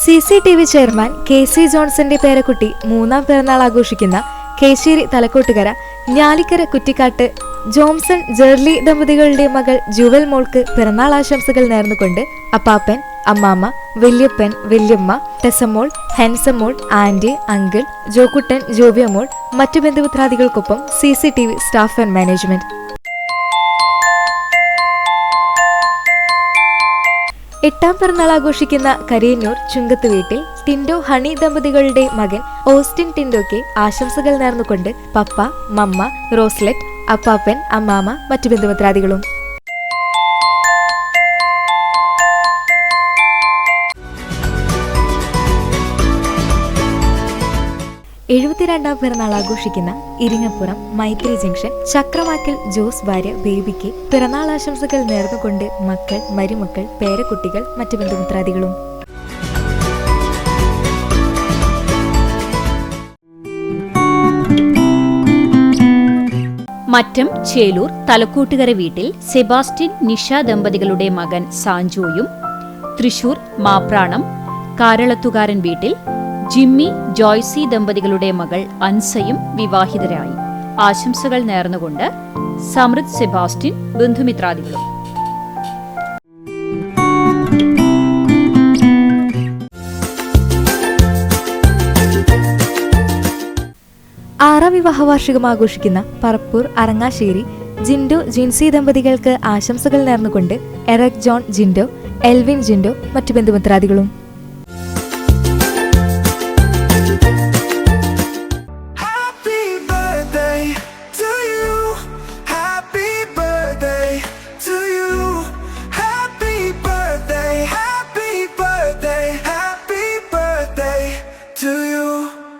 CCTV chairman KC ജോൺസന്റെ പേരക്കുട്ടി മൂന്നാം പിറന്നാൾ ആഘോഷിക്കുന്ന കേശേരി തലക്കോട്ടുകര ഞാലിക്കര കുറ്റിക്കാട്ട് ജോംസൺ ജെർലി ദമ്പതികളുടെ മകൾ ജുവൽ മോൾക്ക് പിറന്നാൾ ആശംസകൾ നേർന്നുകൊണ്ട് അപ്പാപ്പൻ, അമ്മാമ്മ, വല്യപ്പൻ, വല്യമ്മ, ടെസമോൾ, ഹെൻസമോൾ, ആന്റി, അങ്കിൾ, ജോക്കുട്ടൻ, ജോബിയമോൾ, മറ്റു ബന്ധുമിത്രാദികൾക്കൊപ്പം CCTV സ്റ്റാഫ് ആൻഡ് മാനേജ്മെന്റ്. എട്ടാം പിറന്നാൾ ആഘോഷിക്കുന്ന കരിയന്നൂർ ചുങ്കത്ത് വീട്ടിൽ ടിൻഡോ ഹണി ദമ്പതികളുടെ മകൻ ഓസ്റ്റിൻ ടിൻഡോയ്ക്ക് ആശംസകൾ നേർന്നുകൊണ്ട് പപ്പ, മമ്മ, റോസ്ലെറ്റ്, അപ്പാപ്പൻ, അമ്മാമ്മ, മറ്റു ബന്ധുമിത്രാദികളും. എഴുപത്തിരണ്ടാം പിറന്നാൾ ആഘോഷിക്കുന്ന ഇരിങ്ങപ്പുറം മൈത്രി ജംഗ്ഷൻ ചക്രമാക്കൽ ജോസ് ഭാര്യ ബേബിക്ക് പിറന്നാൾ ആശംസകൾ നേർന്നുകൊണ്ട് മക്കൾ, മരുമക്കൾ, പേരക്കുട്ടികൾ, മറ്റു ബന്ധുമിത്രാദികളും. മറ്റം ചേലൂർ തലക്കോട്ടുകര വീട്ടിൽ സെബാസ്റ്റ്യൻ നിഷ ദമ്പതികളുടെ മകൻ സാഞ്ചോയും, തൃശൂർ മാപ്രാണം കാരളത്തുകാരൻ വീട്ടിൽ ജിമ്മി ജോയ്സി ദമ്പതികളുടെ മകൾ അൻസയും വിവാഹിതരായി. ആശംസകൾ നേർന്നുകൊണ്ട് സമൃദ്ധ് സെബാസ്റ്റ്യൻ, ബന്ധുമിത്രാദികളും. ആറാം വിവാഹ വാർഷികം ആഘോഷിക്കുന്ന പറപ്പൂർ അറങ്ങാശ്ശേരി ജിൻഡോ ജിൻസി ദമ്പതികൾക്ക് ആശംസകൾ നേർന്നുകൊണ്ട് എറക് ജോൺ ജിൻഡോ, എൽവിൻ ജിൻഡോ, മറ്റു ബന്ധുമിത്രാദികളും.